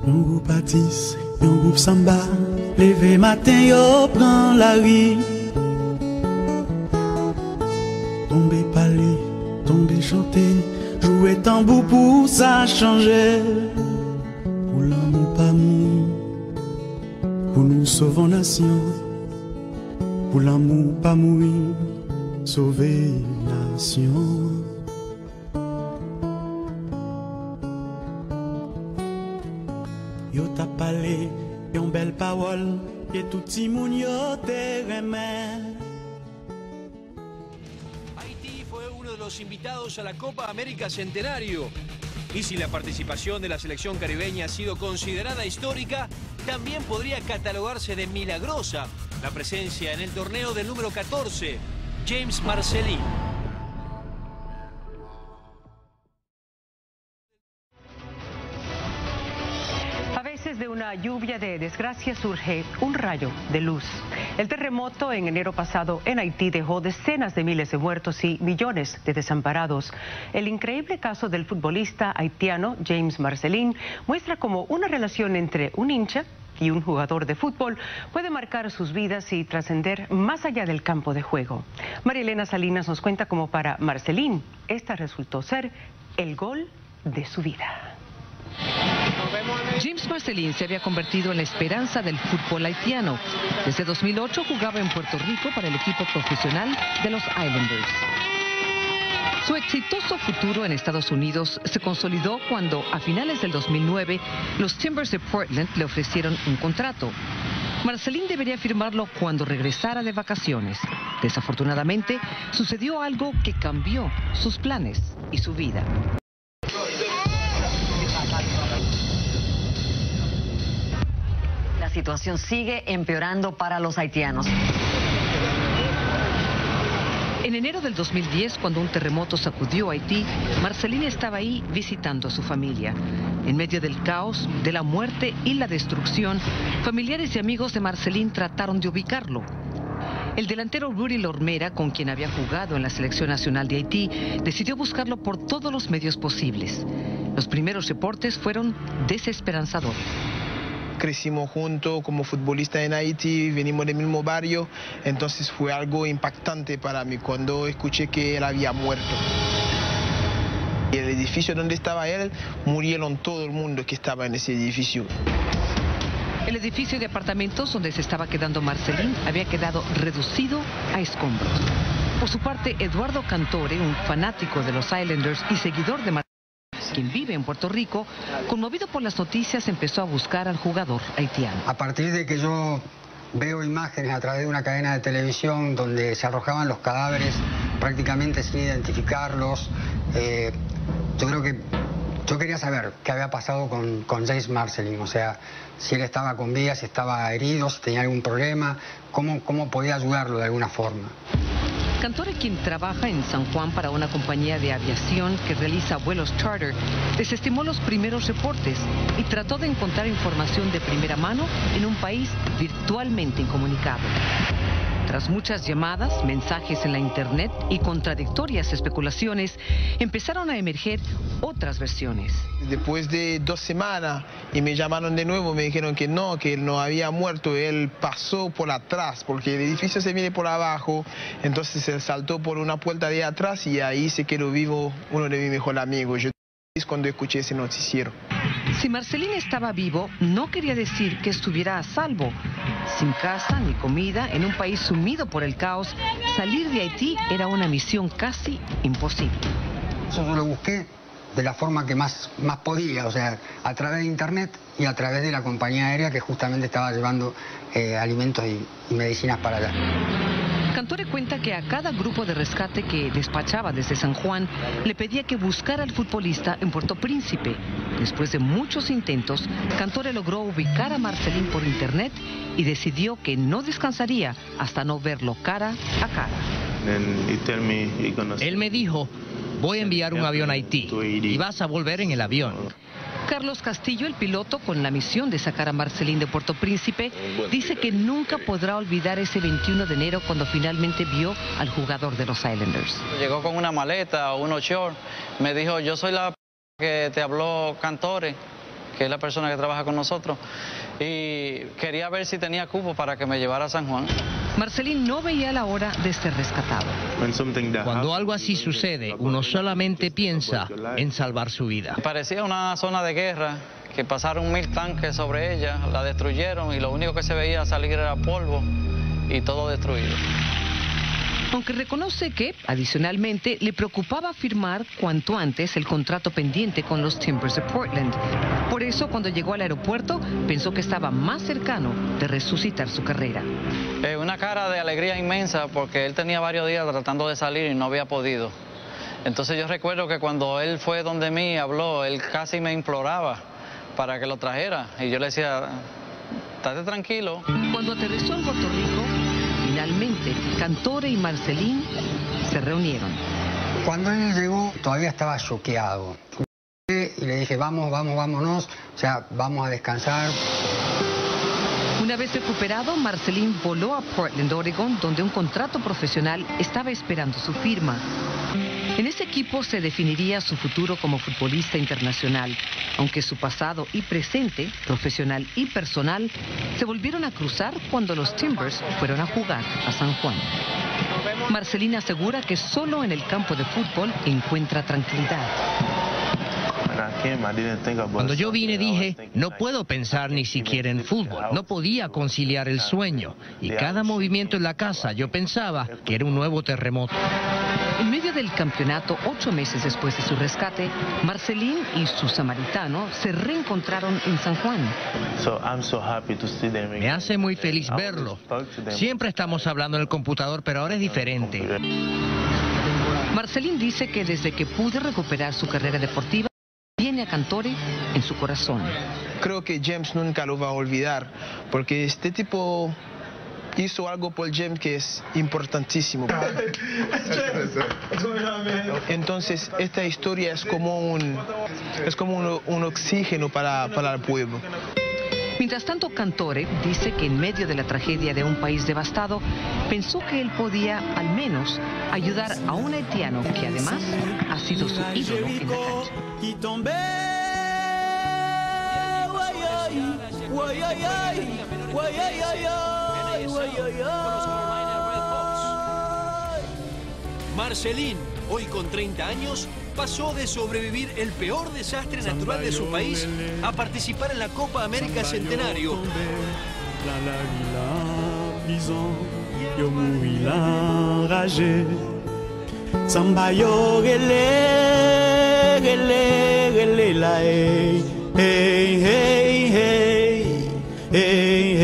Un groupe Atis, un groupe Samba, levé matin yo prend la rue. Tomber parler, tomber chanter, jouer tambour pour ça changer. Pour l'amour pas mourir, pour nous sauver nation. Pour l'amour pas mourir, sauver nation. Yo t'a parlé, yon belle parole, et tout ti moun yo te remet. Haití fue uno de los invitados a la Copa América Centenario. Y si la participación de la selección caribeña ha sido considerada histórica, también podría catalogarse de milagrosa la presencia en el torneo del número 14, James Marcelin. A veces de una lluvia de desgracia surge un rayo de luz. El terremoto en enero pasado en Haití dejó decenas de miles de muertos y millones de desamparados. El increíble caso del futbolista haitiano James Marcelin muestra cómo una relación entre un hincha y un jugador de fútbol puede marcar sus vidas y trascender más allá del campo de juego. María Elena Salinas nos cuenta cómo para Marcelin esta resultó ser el gol de su vida. James Marcelin se había convertido en la esperanza del fútbol haitiano. Desde 2008 jugaba en Puerto Rico para el equipo profesional de los Islanders. Su exitoso futuro en Estados Unidos se consolidó cuando, a finales del 2009, los Timbers de Portland le ofrecieron un contrato. Marcelin debería firmarlo cuando regresara de vacaciones. Desafortunadamente, sucedió algo que cambió sus planes y su vida. La situación sigue empeorando para los haitianos. En enero del 2010, cuando un terremoto sacudió Haití, Marcelin estaba ahí visitando a su familia. En medio del caos, de la muerte y la destrucción, familiares y amigos de Marcelin trataron de ubicarlo. El delantero Rudy Lormera, con quien había jugado en la selección nacional de Haití, decidió buscarlo por todos los medios posibles. Los primeros reportes fueron desesperanzadores. Crecimos juntos como futbolistas en Haití, venimos del mismo barrio, entonces fue algo impactante para mí cuando escuché que él había muerto. Y el edificio donde estaba él, murieron todo el mundo que estaba en ese edificio. El edificio de apartamentos donde se estaba quedando Marcelin había quedado reducido a escombros. Por su parte, Eduardo Cantore, un fanático de los Islanders y seguidor de Marcelin, quien vive en Puerto Rico, conmovido por las noticias, empezó a buscar al jugador haitiano. A partir de que yo veo imágenes a través de una cadena de televisión donde se arrojaban los cadáveres prácticamente sin identificarlos, yo creo que yo quería saber qué había pasado con James Marcelin, o sea, si él estaba con vida, si estaba herido, si tenía algún problema, cómo podía ayudarlo de alguna forma. Cantore, quien trabaja en San Juan para una compañía de aviación que realiza vuelos charter, desestimó los primeros reportes y trató de encontrar información de primera mano en un país virtualmente incomunicado. Tras muchas llamadas, mensajes en la internet y contradictorias especulaciones, empezaron a emerger otras versiones. Después de 2 semanas y me llamaron de nuevo, me dijeron que él no había muerto, él pasó por atrás, porque el edificio se viene por abajo, entonces él saltó por una puerta de atrás y ahí se quedó vivo uno de mis mejores amigos. Yo cuando escuché ese noticiero. Si Marcelin estaba vivo, no quería decir que estuviera a salvo. Sin casa ni comida, en un país sumido por el caos, salir de Haití era una misión casi imposible. Yo lo busqué de la forma que más podía, o sea, a través de internet y a través de la compañía aérea que justamente estaba llevando alimentos y medicinas para allá. Cantore cuenta que a cada grupo de rescate que despachaba desde San Juan le pedía que buscara al futbolista en Puerto Príncipe. Después de muchos intentos, Cantore logró ubicar a Marcelin por internet y decidió que no descansaría hasta no verlo cara a cara. Él me dijo, voy a enviar un avión a Haití y vas a volver en el avión. Carlos Castillo, el piloto con la misión de sacar a Marcelin de Puerto Príncipe, dice que nunca podrá olvidar ese 21 de enero cuando finalmente vio al jugador de los Islanders. Llegó con una maleta o unos shorts, me dijo, yo soy la que te habló Cantore, que es la persona que trabaja con nosotros, y quería ver si tenía cupo para que me llevara a San Juan. Marcelín no veía la hora de ser rescatado. Cuando algo así sucede, uno solamente piensa en salvar su vida. Parecía una zona de guerra, que pasaron 1000 tanques sobre ella, la destruyeron y lo único que se veía salir era polvo y todo destruido. Aunque reconoce que, adicionalmente, le preocupaba firmar cuanto antes el contrato pendiente con los Timbers de Portland. Por eso, cuando llegó al aeropuerto, pensó que estaba más cercano de resucitar su carrera. Una cara de alegría inmensa porque él tenía varios días tratando de salir y no había podido. Entonces yo recuerdo que cuando él fue donde mí, habló, él casi me imploraba para que lo trajera. Y yo le decía, estate tranquilo. Cuando aterrizó en Puerto Rico, finalmente, Cantore y Marcelín se reunieron. Cuando él llegó, todavía estaba choqueado. Y le dije, vámonos, o sea, vamos a descansar. Una vez recuperado, Marcelín voló a Portland, Oregon, donde un contrato profesional estaba esperando su firma. En ese equipo se definiría su futuro como futbolista internacional, aunque su pasado y presente, profesional y personal, se volvieron a cruzar cuando los Timbers fueron a jugar a San Juan. Marcelín asegura que solo en el campo de fútbol encuentra tranquilidad. Cuando yo vine dije, no puedo pensar ni siquiera en fútbol, no podía conciliar el sueño. Y cada movimiento en la casa yo pensaba que era un nuevo terremoto. En medio del campeonato, 8 meses después de su rescate, Marcelín y su samaritano se reencontraron en San Juan. Me hace muy feliz verlo. Siempre estamos hablando en el computador, pero ahora es diferente. Marcelín dice que desde que pudo recuperar su carrera deportiva, tiene a Cantore en su corazón. Creo que James nunca lo va a olvidar, porque este tipo hizo algo por James que es importantísimo. Entonces, esta historia es como un oxígeno para el pueblo. Mientras tanto, Cantore dice que en medio de la tragedia de un país devastado, pensó que él podía, al menos, ayudar a un haitiano que además ha sido su ídolo en la Marcelín, hoy con 30 años, pasó de sobrevivir el peor desastre natural de su país a participar en la Copa América Centenario. Samba yo gele, gele, gele la hey, hey, hey, hey, hey.